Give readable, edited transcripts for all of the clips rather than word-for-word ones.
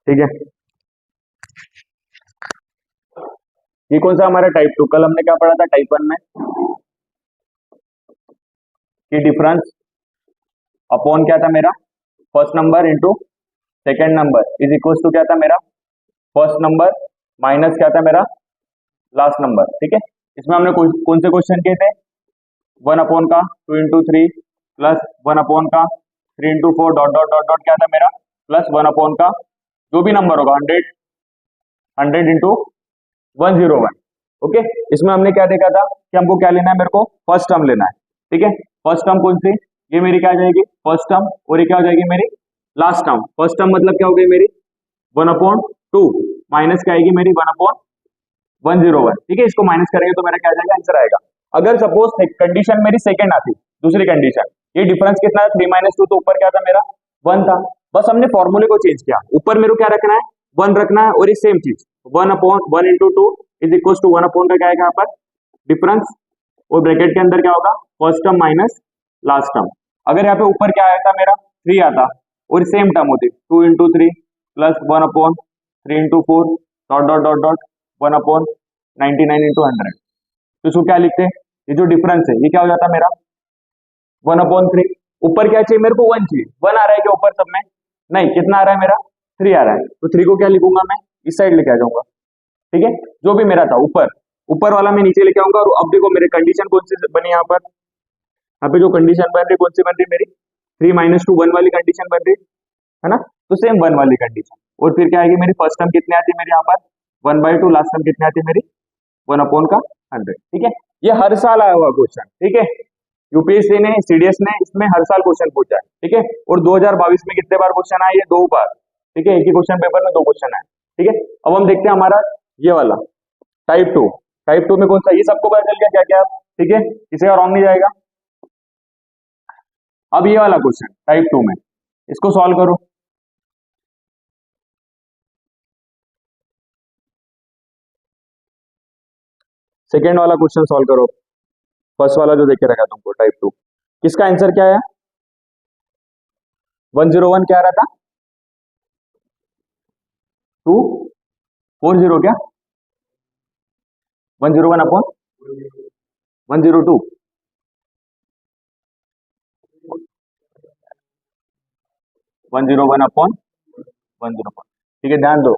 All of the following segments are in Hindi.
ठीक है, ये कौन सा हमारा टाइप टू? कल हमने क्या पढ़ा था टाइप वन में कि डिफरेंस अपॉन क्या था मेरा, first number into second number is equal to क्या था मेरा, फर्स्ट नंबर माइनस क्या था मेरा, लास्ट नंबर। ठीक है, इसमें हमने कौन से क्वेश्चन किए थे? वन अपॉन का two into three plus one upon का three into four dot dot dot dot क्या था मेरा, प्लस वन अपॉन का जो भी नंबर होगा हंड्रेड, हंड्रेड इंटू 101। ओके, इसमें हमने क्या देखा था कि हमको क्या लेना है, मेरे को फर्स्ट टर्म लेना है। ठीक है, फर्स्ट टर्म कौन सी? ये मेरी क्या आ जाएगी फर्स्ट टर्म, और ये क्या हो जाएगी मेरी लास्ट टर्म। फर्स्ट टर्म मतलब क्या हो गई मेरी, वन अपॉन टू माइनस क्या आएगी मेरी, वन अपॉन 101। ठीक है, इसको माइनस करेंगे तो मेरा क्या आ जाएगा, आंसर आएगा। अगर सपोज कंडीशन मेरी सेकंड आती, दूसरी कंडीशन, ये डिफरेंस कितना है, थ्री माइनस टू, तो ऊपर क्या था मेरा, वन था। बस हमने फॉर्मूले को चेंज किया, ऊपर मेरे को क्या रखना है, वन रखना है, और ये सेम चीज one upon one into two is equal to one upon का क्या आएगा यहाँ पर, डिफरेंस, और ब्रैकेट के अंदर क्या होगा, first term minus last term. अगर यहाँ पे ऊपर क्या आया था मेरा, थ्री आता, और सेम टर्म होती to into three plus one upon three into four dot dot dot dot one upon 99 into hundred, तो इसको क्या लिखते हैं, ये जो डिफरेंस है ये क्या हो जाता है मेरा, वन अपॉन थ्री। ऊपर क्या चाहिए मेरे को, वन चाहिए, वन आ रहा है क्या ऊपर सब में, नहीं, कितना आ रहा है मेरा, थ्री आ रहा है, तो थ्री को क्या लिखूंगा मैं, इस साइड लेके आ जाऊंगा। ठीक है, जो भी मेरा था ऊपर, ऊपर वाला मैं नीचे लेके आऊंगा। और अब देखो मेरे कंडीशन कौन सी बनी यहाँ पे जो कंडीशन बन रही कौन सी बन रही मेरी, थ्री माइनस टू वन वाली कंडीशन बन रही है ना, तो सेम वन वाली कंडीशन। और फिर क्या आएगी मेरी, फर्स्ट टर्म कितने आती है मेरे यहाँ पर, one by two, last term कितने आती है मेरी, वन अपॉन का हंड्रेड। ठीक है, ये हर साल आया हुआ क्वेश्चन। ठीक है, यूपीएससी ने, सीडीएस ने इसमें हर साल क्वेश्चन पूछा है। ठीक है, और 2022 में कितने बार क्वेश्चन आए, ये दो बार। ठीक है, एक ही क्वेश्चन पेपर में दो क्वेश्चन आए। ठीक है, अब हम देखते हैं हमारा ये वाला टाइप टू। टाइप टू में कौन सा, ये सबको पता चल गया क्या क्या। ठीक है, किसी का रॉन्ग नहीं जाएगा। अब ये वाला क्वेश्चन टाइप टू में, इसको सॉल्व करो। सेकेंड वाला क्वेश्चन सॉल्व करो, फर्स्ट वाला जो देख के रखा तुमको टाइप टू, किसका आंसर क्या है, 101 क्या आ रहा था, 240 क्या, 101 अपॉन 102, 101 अपॉन 101। ठीक है, ध्यान दो,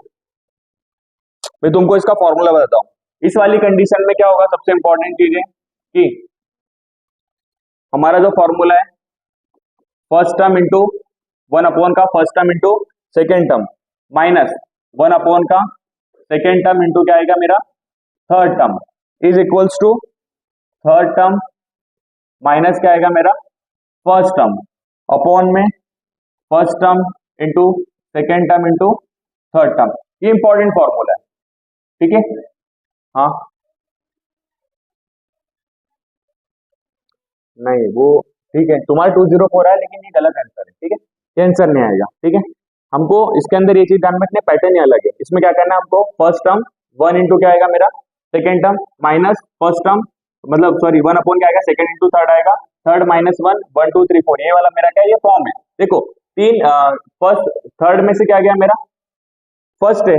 मैं तुमको इसका फॉर्मूला बताता हूँ। इस वाली कंडीशन में क्या होगा, सबसे इंपॉर्टेंट चीज है कि हमारा जो फॉर्मूला है, first term into one upon का first term into second term minus one upon का सेकेंड टर्म इंटू क्या आएगा मेरा, third term is equals to third term minus क्या आएगा मेरा, फर्स्ट टर्म अपॉन में first term into second term into third term. ये इंपॉर्टेंट फॉर्मूला है। ठीक है, हाँ, नहीं वो ठीक है, तुम्हारा 204 है, लेकिन ये गलत आंसर है। ठीक है, ये आंसर नहीं आएगा। ठीक है, हमको इसके अंदर ये चीज ध्यान में रखना, पैटर्न ही अलग है। इसमें क्या करना है हमको, फर्स्ट टर्म वन इंटू क्या आएगा मेरा, second term minus first term, मतलब सॉरी वन अपॉन क्या आएगा, सेकेंड इंटू थर्ड आएगा, third minus one, one two three four, ये वाला मेरा क्या, ये फॉर्म है। देखो तीन, फर्स्ट थर्ड में से क्या गया मेरा, फर्स्ट है।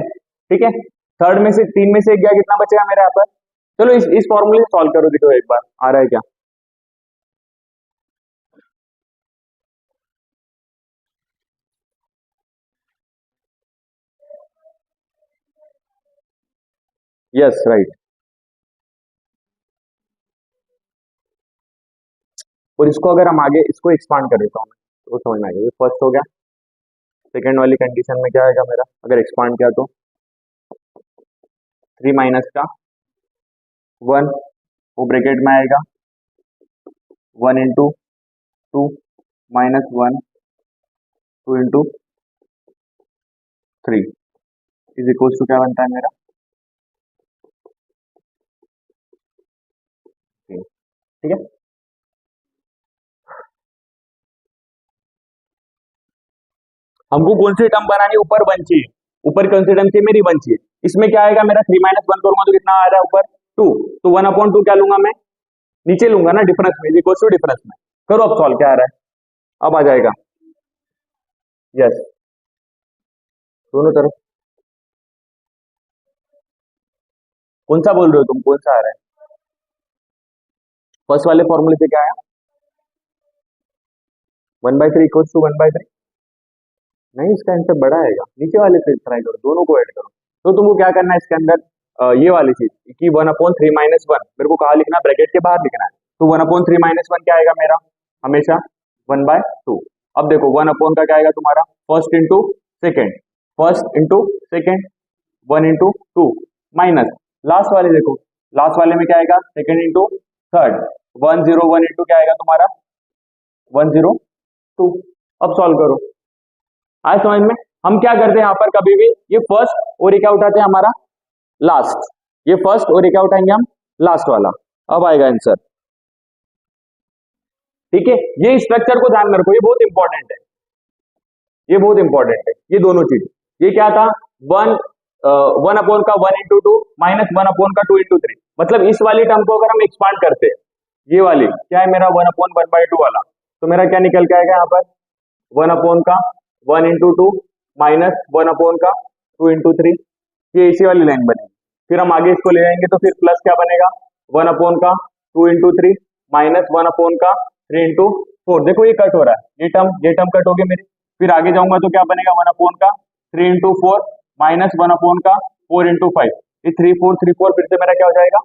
ठीक है, थर्ड में से तीन में से एक गया, कितना बचेगा मेरा यहाँ पर। चलो इस फॉर्मूले से सॉल्व करो, देखो एक बार आ रहा है क्या। यस राइट, और इसको अगर हम आगे इसको एक्सपांड कर देता हूँ तो समझ में आ गया। फर्स्ट हो गया, सेकंड वाली कंडीशन में क्या आएगा मेरा, अगर एक्सपांड किया तो थ्री माइनस का वन, वो ब्रैकेट में आएगा one into two minus one, two into three is equal to क्या बनता है मेरा, ठीक है। हमको कौन सी टर्म बनानी है, ऊपर वन चाहिए, ऊपर कौन सी टर्म चाहिए मेरी, वन चाहिए। इसमें क्या आएगा मेरा, थ्री माइनस वन करूंगा तो कितना आ रहा है ऊपर, टू, तो वन अपॉन टू क्या लूंगा मैं, नीचे लूंगा ना, डिफरेंस में, इक्वल टू डिफरेंस में। करो अब सॉल्व, क्या आ रहा है, अब आ जाएगा, यस दोनों तरफ। कौन सा बोल रहे हो तुम, कौन सा आ रहा है? फर्स्ट वाले फॉर्मूले से क्या आया? 1/3 इक्वल्स टू 1/3। नहीं, इसका आंसर बड़ा आएगा, नीचे वाले से ट्राई करो, दोनों को ऐड करो। तो तुमको क्या करना है इसके अंदर, ये वाली चीज कि 1/3 - 1 मेरे को कहा लिखना, ब्रैकेट के बाहर लिखना है। तो 1/3 - 1 क्या आएगा मेरा, हमेशा 1/2। अब देखो 1 का क्या आएगा तुम्हारा, first into second, first into second, 1 into 2 minus last वाले, देखो लास्ट वाले में क्या आएगा, सेकेंड इंटू थर्ड, 101 इंटू क्या आएगा तुम्हारा 102। अब सॉल्व करो, आज समझ में। हम क्या करते हैं यहाँ पर, कभी भी ये फर्स्ट और ये क्या उठाते हैं हमारा लास्ट, ये फर्स्ट और ये क्या उठाएंगे हम लास्ट वाला। अब आएगा आंसर, ठीक है। ये स्ट्रक्चर को ध्यान में रखो, ये बहुत इंपॉर्टेंट है, ये बहुत इंपॉर्टेंट है, ये दोनों चीज। ये क्या था, 1 का 1 इंटू 2 माइनस 1 का 2 इंटू 3, मतलब इस वाली टर्म को अगर हम एक्सपांड करते हैं, ये वाली क्या है मेरा 1/1/2 वाला, तो मेरा क्या निकल के आएगा यहाँ पर 1 का 1 इंटू 2 माइनस 1 का 2 इंटू 3, ये इसी वाली लाइन बनेगी। फिर हम आगे इसको ले जाएंगे तो फिर प्लस क्या बनेगा 1 का 2 इंटू 3 माइनस 1 का 3 इंटू 4। देखो ये कट हो रहा है, ये टर्म कट हो गई मेरी। फिर आगे जाऊंगा तो क्या बनेगा 1 का 3 इंटू 4 माइनस 1 का 4 इंटू 5, ये 3 4 3 4 फिर से मेरा क्या हो जाएगा,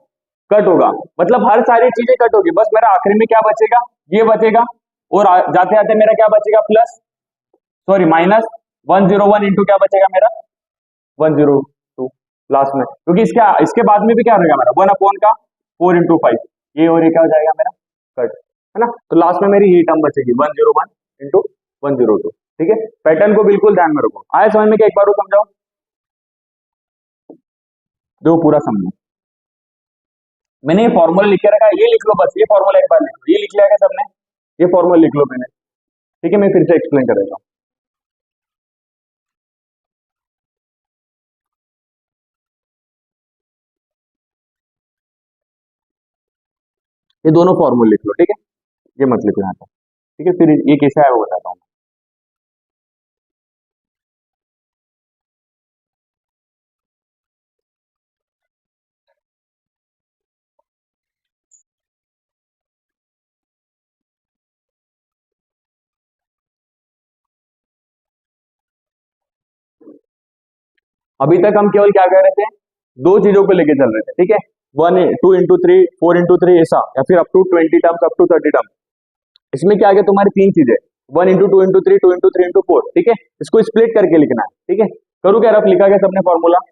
कट होगा। मतलब हर सारी चीजें कट होगी, बस मेरा आखिरी में क्या बचेगा, ये बचेगा। और जाते जाते मेरा क्या बचेगा, प्लस सॉरी माइनस 101 इंटू क्या बचेगा मेरा 102 लास्ट में, क्योंकि इसके बाद में भी क्या रहेगा मेरा 1 का 4 इंटू 5, ये और ये क्या हो जाएगा मेरा कट, है ना। तो लास्ट में मेरी ये टर्म बचेगी 101 इंटू 102, ठीक है। पैटर्न को बिल्कुल ध्यान में रखो। आया समझ में, क्या एक बार वो समझाओ, जो पूरा समझो। मैंने ये फॉर्मूला लिख के रखा है, ये लिख लो बस, ये फॉर्मूला एक बार लिख लो, ये लिख लिया क्या सबने, ये फॉर्मूला लिख लो मैंने, ठीक है। मैं फिर से एक्सप्लेन कर देता हूँ। ये दोनों फॉर्मूले लिख लो, ठीक है, ये मत लिखो यहाँ पर, ठीक है। फिर ये कैसे आया वो बताता हूँ। अभी तक हम केवल क्या कर रहे थे, दो चीजों को लेके चल रहे थे, ठीक है। 2 इंटू 3 4 इंटू 3 ऐसा, या फिर up to 20 terms up to 30 term. इसमें क्या आगे तुम्हारी तीन चीजें, 1 इंटू 2 इंटू 3 2 इंटू 3 इंटू 4, ठीक है। इसको स्प्लिट करके लिखना है, ठीक है। करूँ क्या, रफ लिखा गया सबने फॉर्मूला,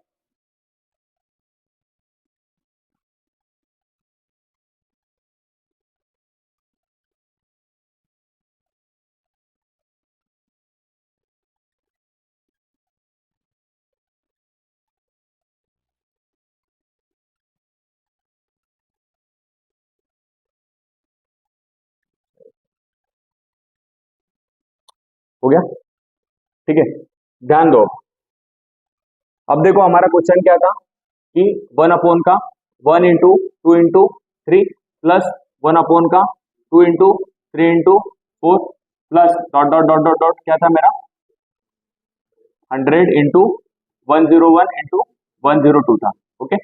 हो गया, ठीक है। ध्यान दो, अब देखो हमारा क्वेश्चन क्या था कि 1 का 1 इंटू 2 इंटू 3 प्लस 1 का 2 into 3 into 4 plus dot dot dot dot dot क्या था मेरा 100 इंटू 101 इंटू 102 था, ओके।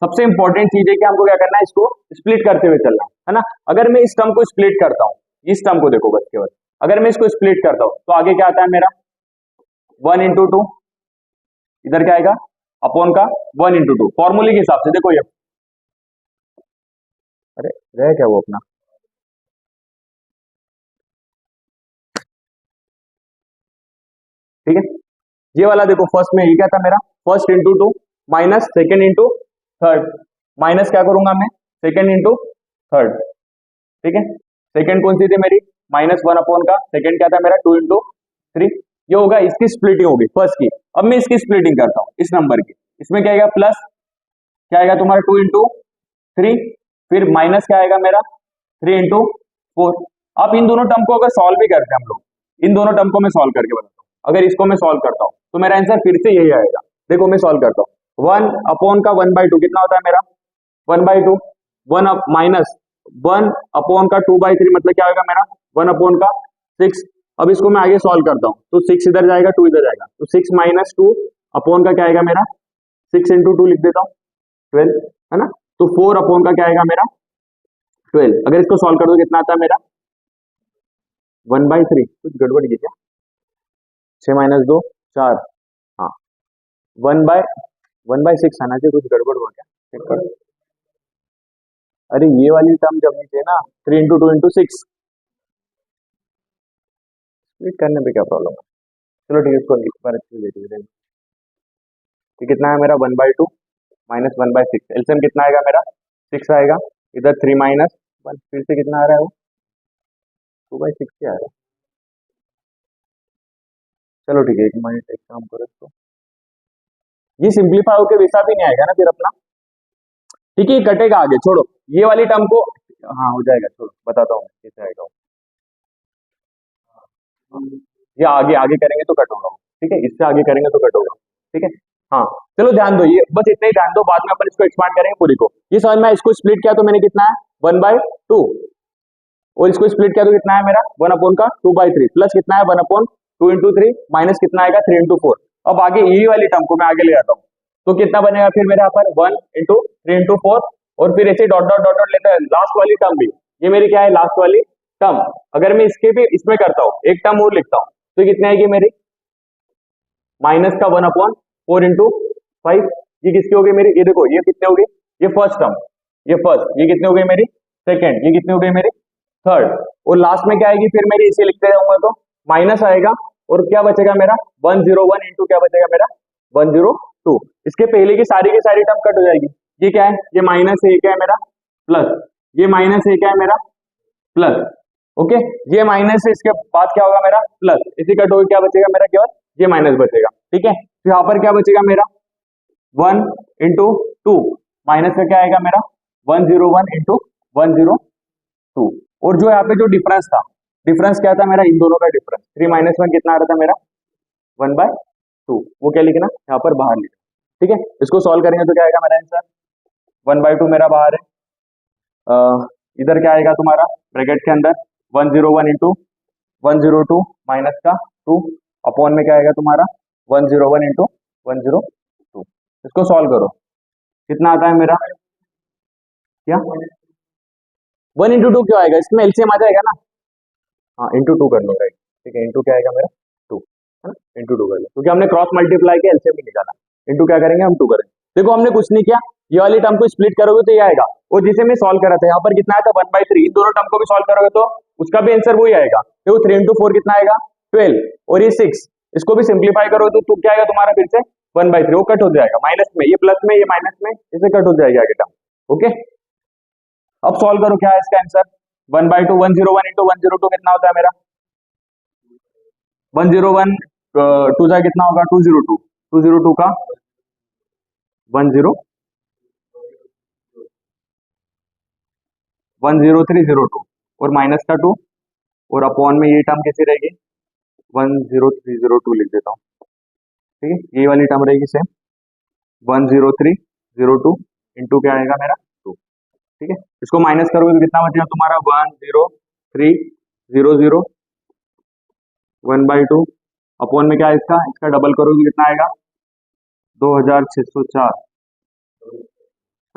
सबसे इंपॉर्टेंट चीज है कि हमको क्या करना है, इसको स्प्लिट करते हुए चलना है ना। अगर मैं इस टर्म को स्प्लिट करता हूँ, इस टर्म को देखो बस केवल, अगर मैं इसको स्प्लिट करता हूँ तो आगे क्या आता है मेरा 1 इंटू 2, इधर क्या आएगा अपॉन का 1 इंटू 2, फॉर्मूले के हिसाब से देखो ये, अरे रह क्या वो अपना, ठीक है। ये वाला देखो फर्स्ट में ये क्या था मेरा, first into 2 minus second into third, minus क्या करूंगा मैं सेकेंड इंटू थर्ड, ठीक है। सेकेंड कौन सी थी मेरी माइनस 1 अपॉन का सेकेंड क्या था मेरा 2 इंटू 3, ये होगा, इसकी स्प्लिटिंग होगी फर्स्ट की। अब मैं इसकी स्प्लिटिंग करता हूँ इस नंबर की, इसमें क्या आएगा प्लस क्या आएगा तुम्हारा 2 इंटू 3, फिर माइनस क्या आएगा मेरा 3 इंटू 4। अब इन दोनों टर्म को अगर सॉल्व भी करते हैं हम लोग, इन दोनों टर्म को मैं सॉल्व करके बताता हूँ, अगर इसको मैं सॉल्व करता हूँ तो मेरा आंसर फिर से यही आएगा। देखो मैं सॉल्व करता हूँ, 1 अपॉन का 1/2 कितना होता है मेरा 1/2, 1 माइनस 1 अपॉन का 2/3 मतलब क्या होगा मेरा 1 अपॉन का 6। अब इसको मैं आगे सॉल्व करता हूँ तो 6 इधर जाएगा 2 इधर जाएगा, तो 6 माइनस 2 अपॉन का क्या आएगा मेरा 6 इंटू 2 लिख देता हूँ 12, है ना। तो 4 अपॉन का क्या आएगा मेरा 12। अगर इसको सॉल्व कर दो कितना आता है मेरा 1/3। कुछ गड़बड़ की क्या, 6 - 2 4, हाँ 1/6 आना चाहिए, कुछ गड़बड़ हुआ क्या, चेक कर। अरे ये वाली टर्म जब नहीं चाहिए ना, 3 इंटू 2 इंटू 6 स्प्लिट करने पे क्या प्रॉब्लम है। चलो ठीक है, इसको एक बार अच्छे से देख। ये कितना है मेरा 1/2 माइनस 1/6, एलसीएम कितना आएगा मेरा 6 आएगा, इधर 3 - 1 फिर से कितना आ रहा है वो 2/6 आ रहा है। चलो ठीक है, एक मिनट एक काम करो इसको, ये सिंप्लीफाई होकर वैसा भी नहीं आएगा ना फिर अपना, ठीक है, ये कटेगा आगे, छोड़ो ये वाली टर्म को, हाँ हो जाएगा, छोड़ो बताता हूँ कैसे आएगा वो। ये आगे आगे करेंगे तो कट होगा, ठीक है, इससे आगे करेंगे तो कट होगा, ठीक है। हाँ चलो ध्यान दो, ये बस इतना ही ध्यान दो, बाद में अपन इसको एक्सपांड करेंगे पूरी को। ये समझ में, इसको स्प्लिट किया तो मैंने कितना है 1/2, और इसको स्प्लिट किया तो कितना है मेरा 1 अपॉन का 2/3, प्लस कितना है 1 अपॉन 2 इंटू 3, माइनस कितना आएगा 3 इंटू 4। अब आगे ये वाली टर्म को मैं आगे ले आता हूँ, तो कितना बनेगा फिर मेरे यहाँ पर 1 इंटू 3 इंटू 4, और फिर ऐसे डॉट डॉट डॉट डॉट लेते हैं, लास्ट वाली टर्म भी ये मेरी क्या है लास्ट वाली टर्म। अगर मैं इसके भी इसमें करता हूँ, एक टर्म और लिखता हूँ, तो कितनी आएगी मेरी माइनस का 1 अपॉन 4 इंटू 5, ये किसकी हो गई मेरी, ये देखो ये कितने हो गई, ये फर्स्ट टर्म, ये फर्स्ट, ये कितनी हो गई मेरी सेकंड, ये कितनी हो गई मेरी थर्ड, और लास्ट में क्या आएगी फिर मेरी, इसे लिखते जाऊंगा तो माइनस आएगा, और क्या बचेगा मेरा 101 इंटू क्या बचेगा मेरा 102। इसके पहले की सारी टर्म कट हो जाएगी। ये क्या है, ये माइनस है, ये क्या है मेरा प्लस, ये माइनस है, क्या है मेरा प्लस, ओके, ये माइनस है, इसके बाद क्या होगा मेरा प्लस, इसी कट होकर क्या बचेगा मेरा केवल ये माइनस बचेगा, ठीक है। तो यहाँ पर क्या बचेगा मेरा 1 इंटू 2, माइनस का क्या आएगा मेरा 101 इंटू 102, और जो यहाँ पे जो डिफरेंस था, डिफरेंस क्या था मेरा इन दोनों का डिफरेंस, 3 - 1 कितना आ रहा था मेरा 1/2, वो क्या लिखना यहाँ पर बाहर लिखना, ठीक है। इसको सॉल्व करेंगे तो क्या आएगा मेरा आंसर 1/2 मेरा बाहर है, इधर क्या आएगा तुम्हारा ब्रैकेट के अंदर 101 इंटू 102 माइनस का 2 अपॉन में क्या आएगा तुम्हारा 101 इंटू 102। इसको सॉल्व करो, कितना आता है मेरा, क्या 1 इंटू 2 क्यों आएगा, इसमें एलसीएम आ जाएगा ना, हाँ इंटू 2 कर लो, राइट, ठीक है, इंटू क्या आएगा मेरा 2, है ना, इंटू 2 कर लो, क्योंकि हमने क्रॉस मल्टीप्लाई के एलसीएम भी निकाला, इंटू क्या करेंगे हम 2 करेंगे। देखो हमने कुछ नहीं किया, ये वाली टर्म को स्प्लिट करोगे तो ये आएगा, और जिसे मैं सॉल्व करा था यहाँ पर कितना आया था 1/3, इन दोनों टर्म को भी सॉल्व करोगे तो उसका भी आंसर वही आएगा। देखो 3 इंटू 4 कितना आएगा 12, और ये 6, इसको भी सिंप्लीफाई करोगे तो क्या आएगा तुम्हारा फिर से 1/3, वो कट हो जाएगा, माइनस में ये प्लस में ये माइनस में, इसे कट हो जाएगा आगे टर्म, ओके। अब सॉल्व करो, क्या है इसका आंसर 1/2, 101 इंटू 102 कितना होता है मेरा 101, 2 जा कितना होगा 202, 202 का 10 10302, और माइनस का 2, और अपॉन में ये टर्म कैसी रहेगी 10302 लिख देता हूँ, ठीक है, ये वाली टर्म रहेगी सेम 10302 इंटू क्या आएगा मेरा 2, ठीक है। इसको माइनस करोगे तो कितना बचेगा तुम्हारा 10300 1/2 अपॉन में क्या है इसका, इसका डबल करोगे तो कितना आएगा 2604,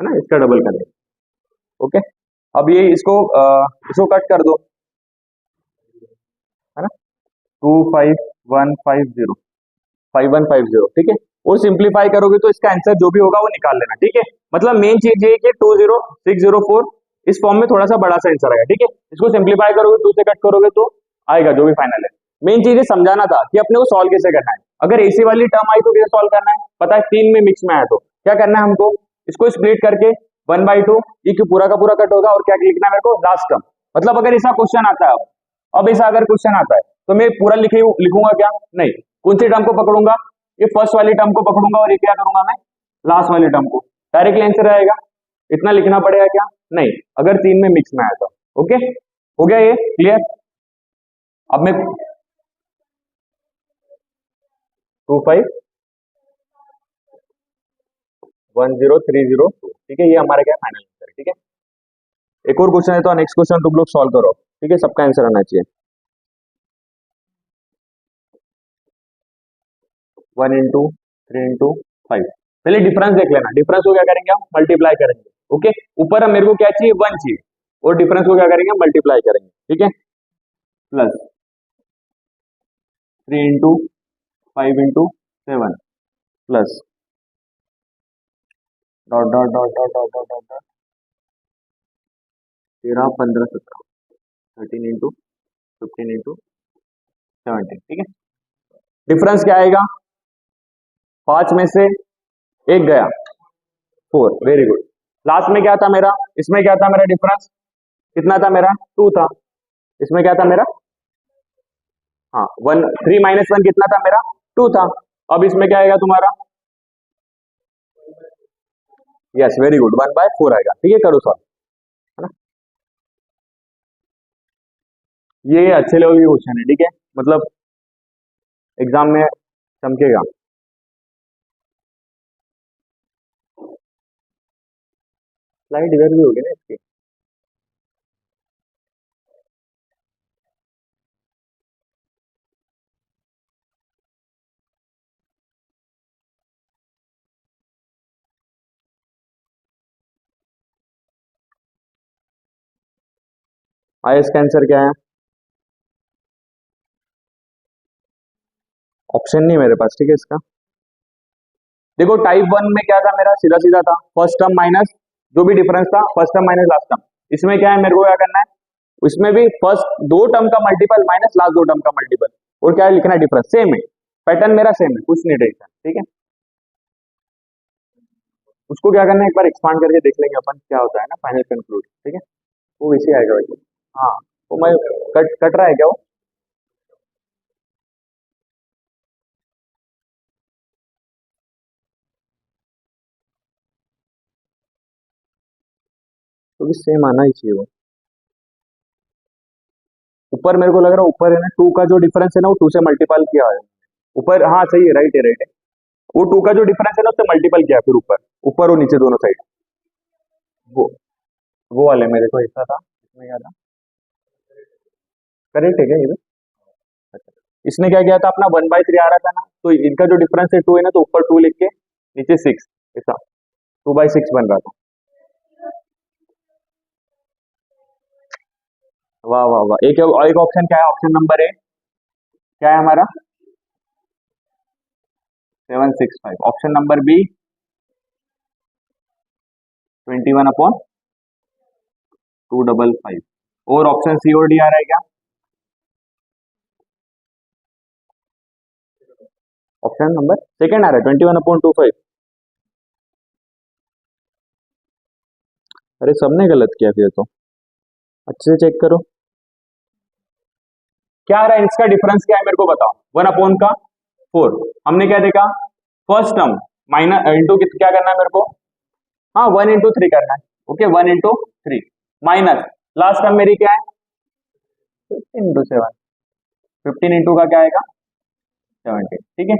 है ना, इसका डबल करेंगे, ओके। अब ये इसको कट कर दो, है ना 25150 5150, ठीक है, और सिंप्लीफाई करोगे तो इसका आंसर जो भी होगा वो निकाल लेना, ठीक है। मतलब मेन चीज ये कि 20604 इस फॉर्म में थोड़ा सा बड़ा सा आंसर आएगा, ठीक है। इसको सिंप्लीफाई करोगे 2 से कट करोगे तो आएगा जो भी फाइनल है। मेन चीज ये समझाना था कि अपने को सॉल्व कैसे करना है, अगर एसी वाली टर्म आई तो कैसे सॉल्व करना है पता है, 3 में मिक्स में आया तो क्या करना है हमको, इसको स्प्लिट करके 1/2, ये पूरा का पूरा कट होगा, और क्या लिखना है मेरे को लास्ट टर्म। मतलब अगर ऐसा क्वेश्चन आता है, अब ऐसा अगर क्वेश्चन आता है तो मैं पूरा लिखूंगा क्या, नहीं, कौन सी टर्म को पकड़ूंगा, ये फर्स्ट वाली टर्म को पकड़ूंगा, और ये क्या करूंगा मैं लास्ट वाली टर्म को, डायरेक्टली आंसर आएगा। इतना लिखना पड़ेगा क्या, नहीं, अगर 3 में मिक्स में आया तो, ओके, हो गया ये क्लियर। अब मैं 2510302, ठीक है, ये हमारा क्या फाइनल आंसर, ठीक है। एक और क्वेश्चन है तो नेक्स्ट क्वेश्चन तुम लोग सॉल्व करो, ठीक है, सबका आंसर आना चाहिए। 1 इंटू 3 into 5। पहले डिफरेंस देख लेना, डिफरेंस को क्या करेंगे हम मल्टीप्लाई करेंगे। ओके, ऊपर हम मेरे को क्या चाहिए 1 चाहिए, और डिफरेंस को क्या करेंगे मल्टीप्लाई करेंगे। ठीक है, plus 3 into 5 into 7 plus dot dot dot dot dot dot dot dot 13 15 17 13 into 15 into 17। ठीक है, डिफरेंस क्या आएगा, 5 में से 1 गया 4। Very good. लास्ट में क्या था मेरा, इसमें क्या था मेरा डिफरेंस, कितना था मेरा 2 था, इसमें क्या था मेरा, हाँ 1, 3 - 1 कितना था मेरा 2 था। अब इसमें क्या आएगा तुम्हारा, यस वेरी गुड 1/4 आएगा। ठीक है, करो सॉल्व, है ना। ये अच्छे लेवल की क्वेश्चन है, ठीक है, मतलब एग्जाम में चमकेगा। स्लाइड इधर भी होगी ना इसकी। हाईएस्ट आंसर क्या है, ऑप्शन नहीं मेरे पास। ठीक है, इसका देखो टाइप 1 में क्या था मेरा, सीधा सीधा था, फर्स्ट टर्म माइनस जो भी डिफरेंस था, first term minus last term. इसमें क्या है, मेरे को क्या करना है, इसमें भी फर्स्ट 2 टर्म का मल्टीपल माइनस लास्ट 2 टर्म का मल्टीपल, और क्या है लिखना है डिफरेंस। सेम है, पैटर्न मेरा सेम है, कुछ नहीं टेंशन। ठीक है, उसको क्या करना है, एक बार एक्सपांड करके देख लेंगे अपन क्या होता है ना, फाइनल कंक्लूड। ठीक है, वो वैसे आएगा वैसे। हाँ, वो मैं कट कट रहा है क्या वो, क्योंकि सेम आना ही चाहिए वो। ऊपर मेरे को लग रहा है ऊपर है ना 2 का जो डिफरेंस है ना, वो 2 से मल्टीपल किया है ऊपर। हाँ सही है, राइट है राइट है। वो 2 का जो डिफरेंस है ना उससे मल्टीपल किया फिर ऊपर, ऊपर और नीचे दोनों साइड। वो वो वाले मेरे को ऐसा था, इसमें क्या था, करेक्ट है क्या ये भी? अच्छा, इसने क्या किया था, अपना 1/3 आ रहा था ना, तो इनका जो डिफरेंस है 2 है ना, तो ऊपर 2 लिख के नीचे 6, ऐसा 2/6 बन रहा था। वाह वाह वाह, एक ऑप्शन क्या है, ऑप्शन नंबर ए क्या है हमारा 765। Option number B 21/255। और ऑप्शन सी और डी आ रहा है क्या, ऑप्शन नंबर सेकंड आ रहा है 21/25। अरे सबने गलत किया फिर तो, अच्छे से चेक करो क्या आ रहा है, इसका डिफरेंस क्या है मेरे को बताओ। 1/4। हमने क्या देखा, फर्स्ट टर्म माइनस इंटू क्या करना है मेरे को, हाँ 1 into 3 करना है। Okay 1 into 3 minus last term मेरी क्या है 15 into 7, 15 का क्या आएगा 17। ठीक है,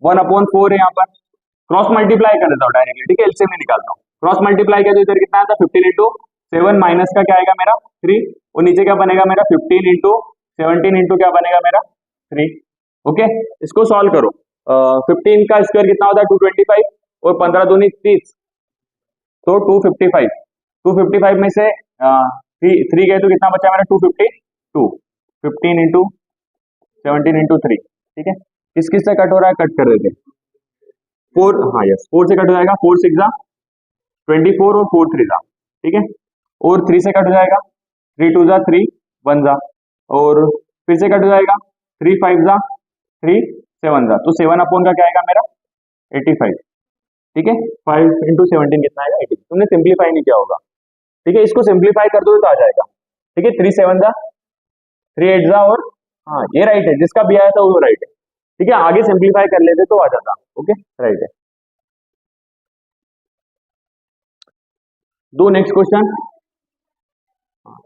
1/4 है यहाँ पर, क्रॉस मल्टीप्लाई कर देता हूँ डायरेक्टली। ठीक है, एलसीएम में निकालता हूँ, क्रॉस मल्टीप्लाई किया तो इधर कितना आता है 15 into 7 माइनस का क्या आएगा मेरा 3, और नीचे क्या बनेगा मेरा 15 into 17 into क्या बनेगा मेरा 3। ओके, इसको सॉल्व करो। 15 का स्क्वायर कितना होता है 225, और 15 दूनी 30, तो 255। 255 में से 3 गए तो कितना बचा मेरा 252। 15 into 17 into 3। ठीक है, किस किस से कट हो रहा है, कट कर देते 4, हाँ यस 4 से कट हो जाएगा, 4 6 जा 24, और 4 3 जा। ठीक है, और 3 से कट हो जाएगा, 3 2 जा 3 1 जा, और फिर से कट हो जाएगा, 3 5 जा 3 7 जा, तो 7 अपॉन का क्या आएगा मेरा 85। ठीक है, 5 into 17 कितना आएगा 80। तुमने सिंप्लीफाई नहीं किया होगा। ठीक है, इसको सिंप्लीफाई कर दो तो आ जाएगा। ठीक है, 3 7 जा 3 8 जा, और हाँ ये राइट है, जिसका भी आया था वो राइट है। ठीक है, आगे सिंप्लीफाई कर लेते तो आ जाता। ओके राइट है। दो नेक्स्ट क्वेश्चन,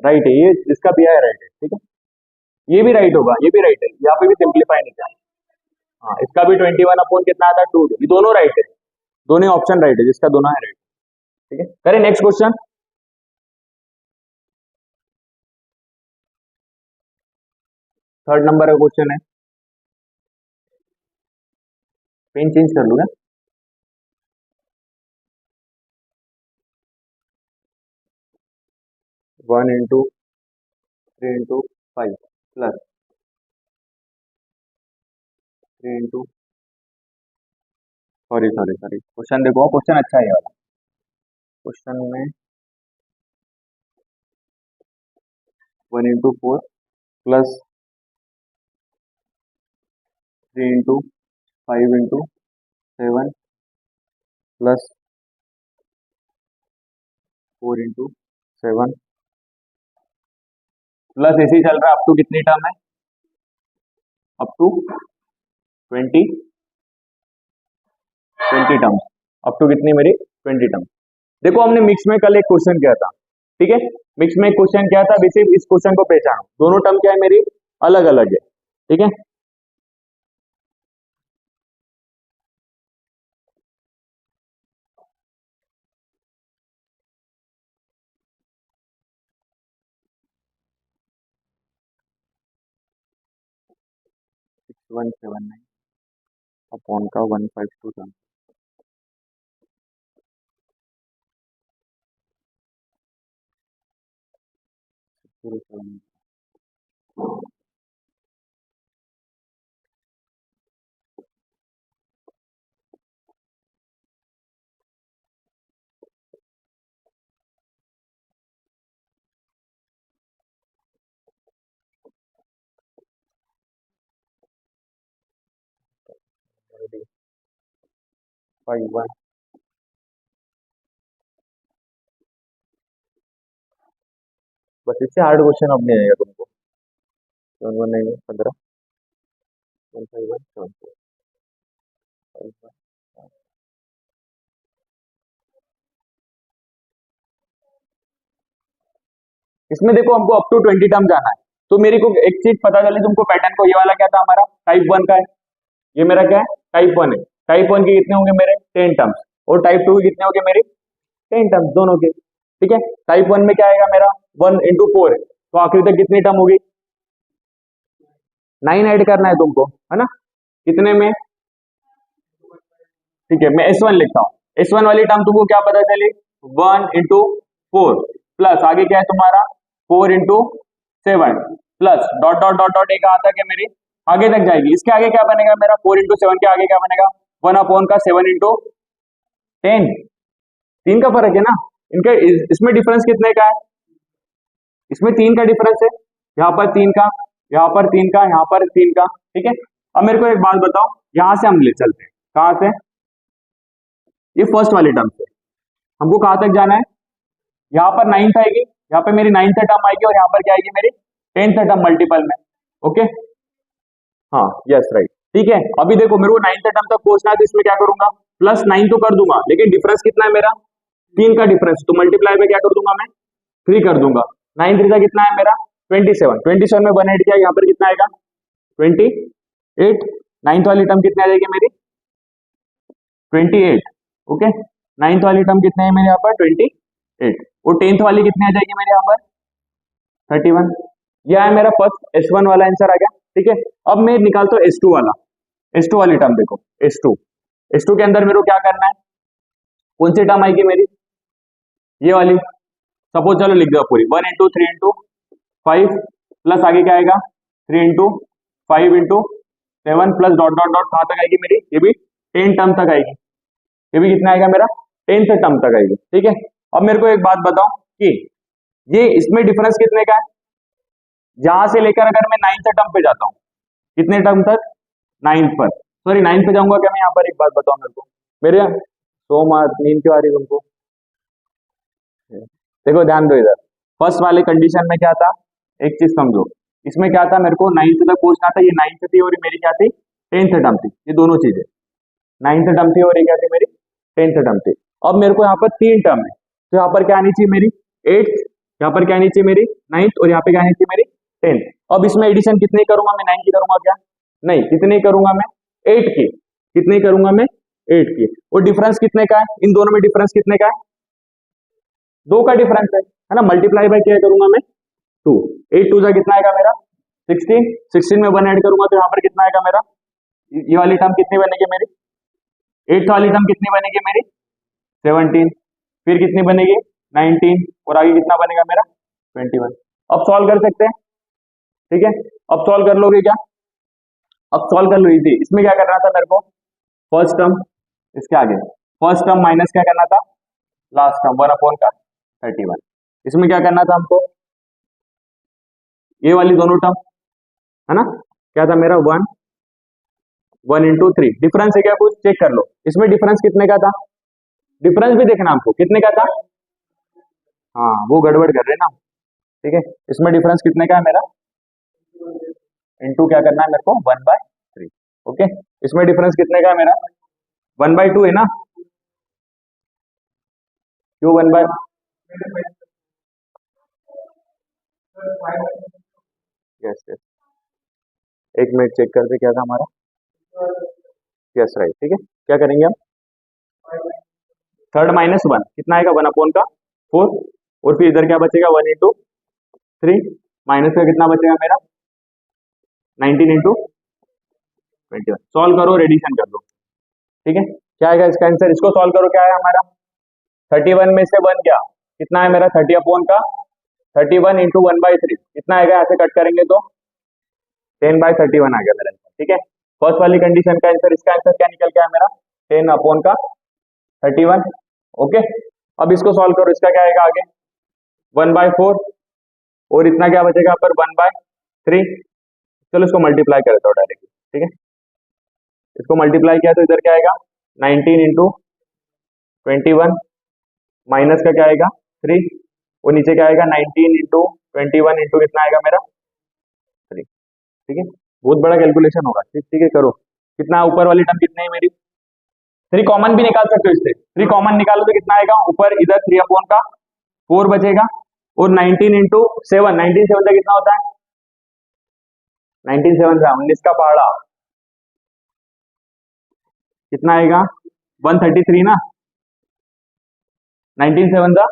राइट है, ये जिसका भी आया राइट है। ठीक है, ये भी राइट होगा, ये भी राइट है, यहाँ पे भी सिंप्लीफाई नहीं किया। हाँ इसका भी 21 अपॉन कितना आता है 2, ये दोनों राइट है, दोनों ऑप्शन राइट है, जिसका दोनों है राइट। ठीक है, करें नेक्स्ट क्वेश्चन। थर्ड नंबर का क्वेश्चन है, पेन चेंज कर लूँगा। 1 into 3 into 5 plus 3 into, sorry sorry sorry, question देखो, क्वेश्चन अच्छा है ये वाला। क्वेश्चन में 1 into 4 plus 3 into 5 into 7 plus 4 into 7 plus ऐसे ही चल रहा है अप टू कितनी टर्म है, up to 20 terms, up to कितनी मेरी 20 टर्म्स। देखो हमने मिक्स में कल एक क्वेश्चन किया था, ठीक है, मिक्स में एक क्वेश्चन किया था, वैसे इस क्वेश्चन को पहचानो, दोनों टर्म क्या है मेरी, अलग अलग है, ठीक है। सिक्स 179 अपॉन का 152 टर्म। फाइव वन, बस इससे हार्ड क्वेश्चन अब नहीं आएगा तुमको। 719 15 151 7 इसमें देखो हमको अप टू 20 टर्म जाना है, तो मेरे को एक चीज पता चली तुमको पैटर्न को, ये वाला क्या था हमारा टाइप 1 का है, ये मेरा क्या है टाइप 1 है, टाइप 1 के कितने होंगे मेरे 10 टर्म्स, और टाइप 2 के कितने होंगे मेरे 10 टर्म्स दोनों के, ठीक है। टाइप 1 में क्या आएगा मेरा 1 इंटू 4 है, तो आखिर तक कितनी टर्म होगी 9 ऐड करना है तुमको, है ना, कितने में, ठीक है, मैं S1 लिखता हूँ। S1 वाली टर्म तुमको क्या पता चली 1 इंटू 4 प्लस आगे क्या है तुम्हारा 4 into 7 plus dot dot dot dot एक आता है मेरी आगे तक जाएगी, इसके आगे क्या बनेगा मेरा 4 इंटू 7 के आगे क्या बनेगा 1 अपॉन का 7 इंटू 10, 3 का फर्क है ना इनके, इसमें डिफरेंस कितने का है, इसमें 3 का डिफरेंस है, यहाँ पर 3 का, यहाँ पर 3 का, यहाँ पर 3 का, ठीक है। अब मेरे को एक बात बताओ, यहाँ से हम ले चलते हैं, कहाँ से, ये फर्स्ट वाली टर्म से हमको कहाँ तक जाना है, यहाँ पर 9th आएगी, यहाँ पे मेरी 9th टर्म आएगी, और यहाँ पर क्या आएगी मेरी 10th टर्म मल्टीपल में, ओके, हाँ यस राइट, ठीक है। अभी देखो मेरे को 9th टर्म तक पहुंचना है, तो इसमें क्या करूंगा प्लस 9 तो कर दूंगा, लेकिन डिफरेंस कितना है मेरा 3 का डिफरेंस, तो मल्टीप्लाई में क्या कर दूंगा मैं 3 कर दूंगा, 9 3 कितना है मेरा 27, 27 में 1 ऐड किया, यहाँ पर कितना आएगा 28, 9th वाली टर्म कितनी आ जाएगी मेरी 28, ओके, 9th वाली टर्म कितने है मेरे यहाँ पर 28, और 10th वाली कितनी आ जाएगी मेरे यहाँ पर 31, यह है मेरा फर्स्ट S1 वाला आंसर आ गया, ठीक है। अब मैं निकालता हूँ S2 वाला, S2 वाली टर्म देखो, S2 के अंदर मेरे को क्या करना है, कौन सी टर्म आएगी मेरी ये वाली, सपोज चलो लिख दो पूरी 1 इंटू 3 इंटू 5 प्लस आगे क्या आएगा 3 into 5 into 7 plus dot dot dot कहाँ तक आएगी मेरी, ये भी 10 टर्म तक आएगी, ये भी कितना आएगा मेरा 10th टर्म तक आएगी, ठीक है। अब मेरे को एक बात बताओ कि ये इसमें डिफरेंस कितने का है, यहां से लेकर अगर मैं 9th टर्म पे जाता हूँ, कितने टर्म तक 9th पर, सॉरी 9th पे जाऊंगा क्या मैं, यहाँ पर एक बात बताओ मेरे को, मेरे सो मार्क नींद क्यों आ रही तुमको, देखो ध्यान दो इधर, फर्स्ट वाले कंडीशन में क्या था, एक चीज समझो, इसमें क्या था मेरे को 9th तक पहुंचना था, ये 9th थी और मेरी क्या थी 10th टर्म थी, ये दोनों चीजें 9th टर्म थी और ये क्या थी मेरी 10th टर्म थी। अब मेरे को यहाँ पर 3 टर्म है, तो यहाँ पर क्या आनी चाहिए मेरी 8th, यहाँ पर क्या आनी चाहिए मेरी 9th, और यहाँ पे क्या आनी चाहिए मेरी 10th। अब इसमें एडिशन कितनी करूंगा मैं 9 की करूंगा क्या, नहीं कितनी करूंगा मैं 8 की, कितनी करूंगा मैं 8 की, और डिफरेंस कितने का है इन दोनों में, डिफरेंस कितने का है 2 का डिफरेंस है ना, मल्टीप्लाई बाय क्या करूंगा मैं 2, 8 2 जा कितना आएगा मेरा 16, 16 में 1 ऐड करूंगा तो यहाँ पर कितना आएगा मेरा, ये वाली टर्म कितनी बनेगी मेरी एट्थ वाली टर्म कितनी बनेगी मेरी 17, फिर कितनी बनेगी 19, और आगे कितना बनेगा मेरा 21। अब सॉल्व कर सकते हैं, ठीक है। अब सॉल्व कर लोगे क्या, अब सॉल्व कर लो इजी। इसमें क्या करना था मेरे को, फर्स्ट टर्म इसके आगे, फर्स्ट टर्म माइनस क्या करना था लास्ट टर्म 1 का 31। इसमें क्या करना था हमको, ये वाली दोनों टर्म है ना, क्या था मेरा 1 × 3 डिफरेंस है क्या, कुछ चेक कर लो। इसमें डिफरेंस कितने का था, डिफरेंस भी देखना हमको कितने का था, हाँ वो गड़बड़ कर रहे हैं ना, ठीक है। इसमें डिफरेंस कितने का है मेरा, इनटू क्या करना है मेरे को 1/3, ओके। इसमें डिफरेंस कितने का है मेरा 1/2 है ना, क्यों 1 बाय, यस यस, एक मिनट चेक करते क्या था हमारा, यस राइट, ठीक है। क्या करेंगे हम, थर्ड -1 कितना आएगा 1/4, और फिर इधर क्या बचेगा 1 × 3, माइनस का कितना बचेगा मेरा 19 × 21। सॉल्व करो, रेडिशन कर लो, ठीक है। क्या आएगा इसका आंसर, इसको सॉल्व करो, क्या है हमारा 31 में से 1 क्या कितना है मेरा 30/31 × 1/3 कितना आएगा, यहाँ से कट करेंगे तो 10/31 आ गया मेरा आंसर, ठीक है। फर्स्ट वाली कंडीशन का आंसर, इसका आंसर क्या निकल के आया मेरा 10/31, ओके। अब इसको सॉल्व करो, इसका क्या आएगा आगे 1/4, और इतना क्या बचेगा पर 1/3। चलो इसको मल्टीप्लाई कर देता हूँ डायरेक्टली, ठीक है। इसको मल्टीप्लाई किया तो इधर क्या आएगा 19 × 21, माइनस का क्या आएगा 3, और नीचे क्या आएगा 19 × 21 इंटू कितना आएगा मेरा 3, ठीक है। बहुत बड़ा कैलकुलेशन होगा, ठीक ठीक है करो। कितना ऊपर वाली टर्म कितनी है मेरी 3, कॉमन भी निकाल सकते हो इससे, 3 कॉमन निकालो तो कितना आएगा ऊपर, इधर 3/4 बचेगा, और 19 × 7, 19 7 का कितना होता है 19 7 का 19 का पहाड़ा, कितना आएगा 133 ना, 19 7 का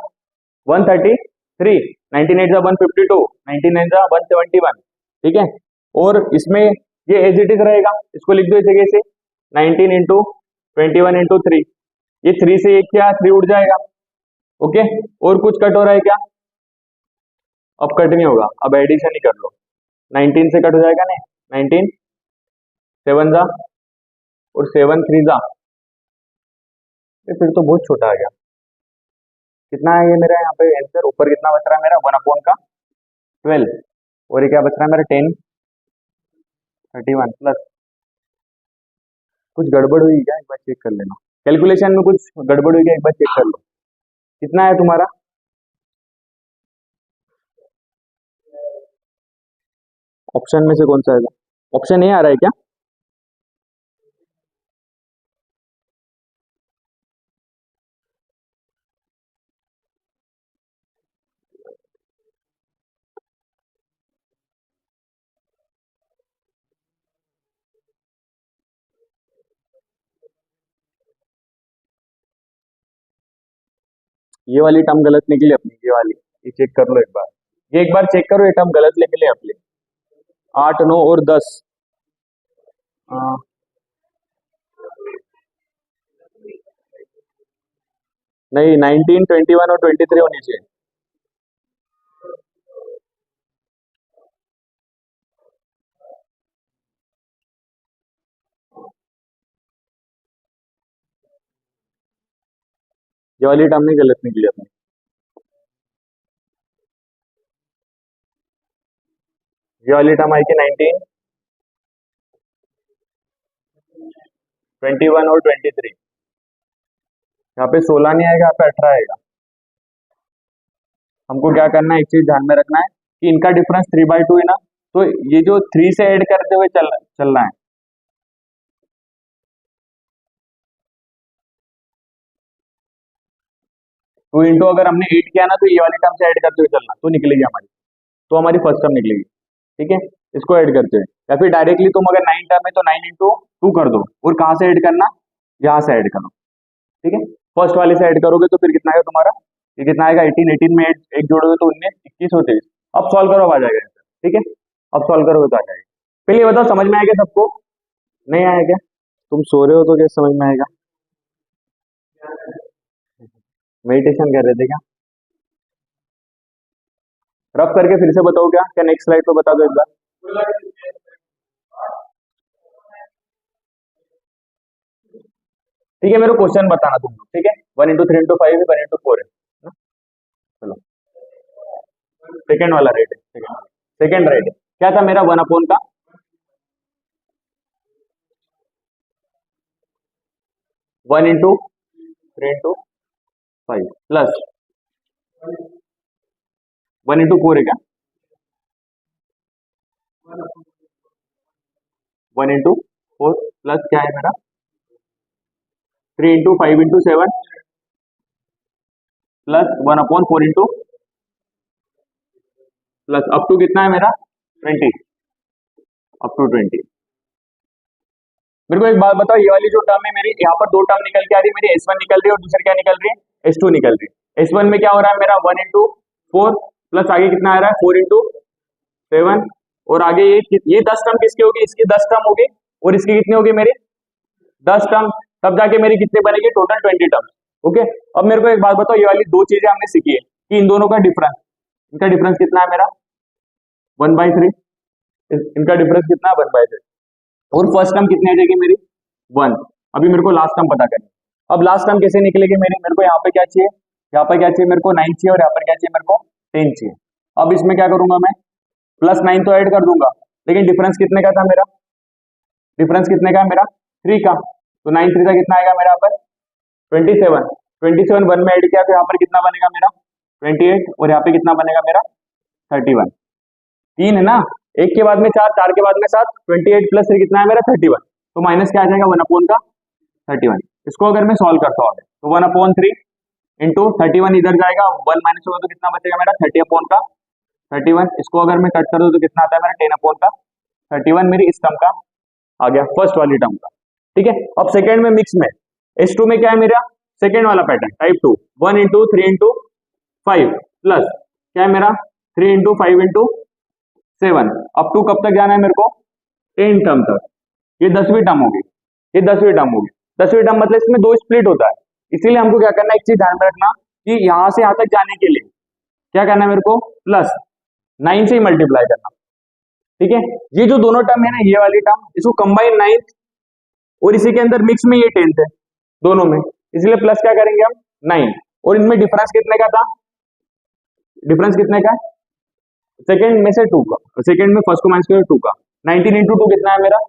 133, 19 8 का 152, 19 9 का 171, ठीक है। और इसमें ये एज इट इज रहेगा, इसको लिख दो इस जगह से 19 × 21 × 3, ये 3 से एक क्या 3 उड़ जाएगा, ओके। और कुछ कट हो रहा है क्या, अब कट नहीं होगा, अब एडिशन ही कर लो, 19 से कट हो जाएगा नहीं, 19 7 जा और 7 3 जा, फिर तो बहुत छोटा आ गया। कितना है ये मेरा यहाँ पे आंसर, ऊपर कितना बच रहा है मेरा 1/12, और ये क्या बच रहा है मेरा 10 31 प्लस, कुछ गड़बड़ हुई क्या एक बार चेक कर लेना, कैलकुलेशन में कुछ गड़बड़ हुई क्या एक बार चेक कर लो। कितना है तुम्हारा, ऑप्शन में से कौन सा आएगा, ऑप्शन ए आ रहा है क्या, ये वाली टर्म गलत निकली अपनी, ये वाली, ये चेक कर लो एक बार, ये एक बार चेक करो, ये टर्म गलत निकले अपने 8 9 और 10, नहीं 19 21 और 23 होनी चाहिए, ये वाली टर्म नहीं गलत निकली अपनी, ये वाली टर्म आई कि 19 21 और 23, यहाँ पे 16 नहीं आएगा, यहाँ पे 18 आएगा। हमको क्या करना है, एक चीज ध्यान में रखना है कि इनका डिफरेंस 3/2 है ना, तो ये जो 3 से ऐड करते हुए चलना है, तो इंटू अगर हमने 8 किया ना, तो ये वाली टर्म से ऐड करते हुए चलना, तो निकलेगी हमारी, तो हमारी फर्स्ट टर्म निकलेगी, ठीक है। इसको ऐड करते हैं, या फिर डायरेक्टली तुम अगर 9 टर्म है तो 9 × 2 कर दो, और कहाँ से ऐड करना, यहाँ से ऐड करो, ठीक है। फर्स्ट वाले से ऐड करोगे तो फिर कितना आएगा तुम्हारा, ये कितना आएगा 18, 18 में एक जोड़ोगे तो 19, 21 और 23। अब सॉल्व करो, अब आ जाएगा आंसर, ठीक है। अब सॉल्व करोगे तो आ जाएगा। पहले ये बताओ समझ में आया क्या सबको, नहीं आया क्या, तुम सो रहे हो तो क्या समझ में आएगा, मेडिटेशन कर रहे थे क्या? रफ करके फिर से बताओ क्या क्या नेक्स्ट स्लाइड पे बता दो एक बार। ठीक है, मेरे को क्वेश्चन बताना तुम लोग, ठीक है। 1 into 3 into 5 है, 1 into 4 है ना? चलो, सेकंड वाला राइट है, सेकंड राइट है। क्या था मेरा 1 का 1 into 3 into 5 प्लस 1 into 4 है क्या? 1 into 4 प्लस क्या है मेरा 3 into 5 into 7 plus 1/4 into plus up to कितना है मेरा 20, अप टू 20। मेरे को एक बात बताओ, ये वाली जो टर्म है मेरी, यहाँ पर दो टर्म निकल के आ रही है मेरी, S1 निकल रही है और दूसरी क्या निकल रही है, S2 निकल रही है। S1 में क्या हो रहा है मेरा 1 into 4 प्लस आगे कितना आ रहा है 4 into 7 और आगे ये 10 टर्म किसकी होगी, इसकी 10 टर्म होगी और इसकी कितनी होगी मेरी 10 टर्म, तब जाके मेरी कितनी बनेगी टोटल 20 टर्म। ओके, अब मेरे को एक बात बताओ, ये वाली दो चीजें हमने सीखी है कि इन दोनों का डिफरेंस, इनका डिफरेंस कितना है मेरा 1/3, इनका डिफरेंस कितना है 1/3 और फर्स्ट टर्म कितनी आ जाएगी मेरी 1। अभी मेरे को लास्ट टर्म पता करनी। अब लास्ट टर्म कैसे निकलेगी मेरी, मेरे को यहाँ पे क्या चाहिए, यहाँ पर क्या चाहिए मेरे को 9 चाहिए और यहाँ पर क्या चाहिए मेरे को 10 चाहिए। अब इसमें क्या करूंगा मैं, +9 तो ऐड कर दूंगा, लेकिन डिफरेंस कितने का था मेरा, डिफरेंस कितने का है मेरा 3 का, तो 9 3 का कितना आएगा मेरा यहाँ पर 27, 27 1 में ऐड किया तो यहाँ पर कितना बनेगा मेरा 28 और यहाँ पे कितना बनेगा मेरा 31। 3 है ना, एक के बाद में 4, 4 के बाद में 7, 28 प्लस 3 कितना है मेरा 31, तो माइनस क्या आ जाएगा 1/31। इसको अगर मैं सॉल्व करता हूँ तो 1/3 इंटू 31 इधर जाएगा, 1 माइनस होगा तो कितना बचेगा मेरा 30/31। इसको अगर मैं कट कर दूं तो कितना आता है मेरा 10/31 मेरी इस टर्म का आ गया, फर्स्ट वाली टर्म का। ठीक है, अब सेकेंड में मिक्स में S2 में क्या है मेरा सेकेंड वाला pattern type 2, 1 into 3 into 5 plus क्या है मेरा 3 into 5 into 7 अप टू कब तक जाना है मेरे को 10 टर्म तक। ये 10वीं टर्म होगी, ये 10वीं टर्म होगी। 10वीं टर्म मतलब इसमें दो स्प्लिट होता है, इसीलिए हमको क्या करना है, एक चीज ध्यान में रखना कि यहां से यहां तक जाने के लिए क्या करना है मेरे को +9 से ही मल्टीप्लाई करना। ठीक है, ये जो दोनों टर्म है ना, ये वाली टर्म इसको कंबाइन 9 और इसी के अंदर मिक्स में ये 10 है दोनों में, इसलिए प्लस क्या करेंगे हम 9 और इनमें डिफरेंस कितने का था, डिफरेंस कितने का सेकंड में से 2 का, सेकंड में फर्स्ट को माइनस करो 2 का, 19 into 2 कितना है मेरा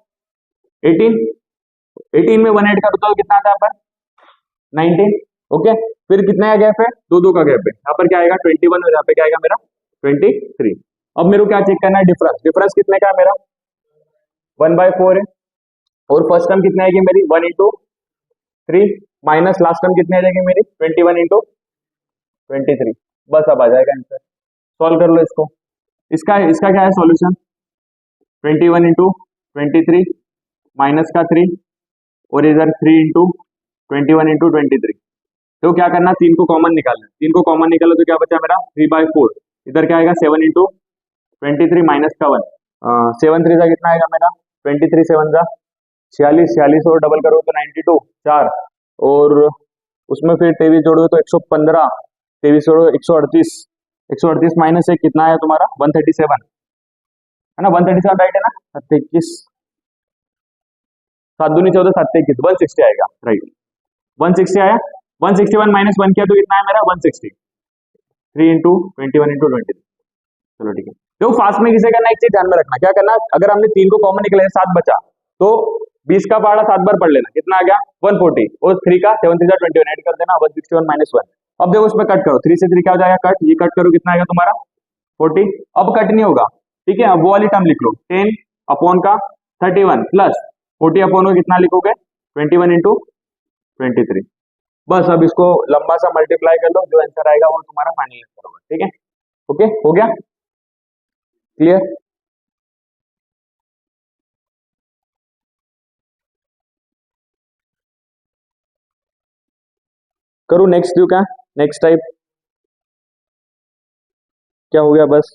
18, 18 में 1 ऐड करो तो कितना आता है पर 19। ओके, फिर कितना का गैप है 2 का गैप है, यहाँ पर क्या आएगा 21 और यहाँ पे क्या आएगा मेरा 23। अब मेरे को क्या चेक करना है डिफरेंस, डिफरेंस कितने का है मेरा 1/4 है और फर्स्ट टर्म कितना आएगी मेरी 1 into 3 माइनस लास्ट टर्म कितनी आ जाएगी मेरी 21 into 23। बस अब आ जाएगा आंसर, सॉल्व कर लो इसको। इसका इसका क्या है सॉल्यूशन 21 into 23 माइनस का 3 और इधर 3 into 21 into 23, तो क्या करना 3 को कॉमन निकालना, 3 को कॉमन निकालो तो क्या बचा मेरा 3/4, इधर क्या आएगा 7 into 23 माइनस का 1, 7 3 कितना आएगा मेरा 23 7 46, 46 और डबल करो तो 92 4 और उसमें फिर 23 जोड़ो तो 115, 23 जोड़ो 138, 138 माइनस 1 कितना आया तुम्हारा 137 है ना, 137 राइट है ना, 721 7 दूनी 14 7 21 160 आएगा राइट, 160 आया। 161 माइनस 1 किया तो कितना है मेरा 160, 3 into 21 into 23। चलो ठीक है, तो फास्ट में किसे करना एक चीज ध्यान में रखना, क्या करना अगर हमने 3 को कॉमन निकले 7 बचा तो 20 का पहाड़ा 7 बार पढ़ लेना, कितना आ गया 140 और 3 का 7 3 21 ऐड कर देना 161 माइनस 1। अब देखो उसमें कट करो, 3 से 3 क्या हो जाएगा कट, ये कट करो कितना आएगा तुम्हारा 40। अब कट नहीं होगा, ठीक है, अब वो वाली टर्म लिख लो 10 अपॉन का 31 प्लस 40 अपॉन को कितना लिखोगे 21 into 23। बस अब इसको लंबा सा मल्टीप्लाई कर लो, जो आंसर आएगा वो तुम्हारा फाइनल आंसर होगा। ठीक है, ओके हो गया क्लियर। करूँ नेक्स्ट, जो क्या नेक्स्ट टाइप क्या हो गया, बस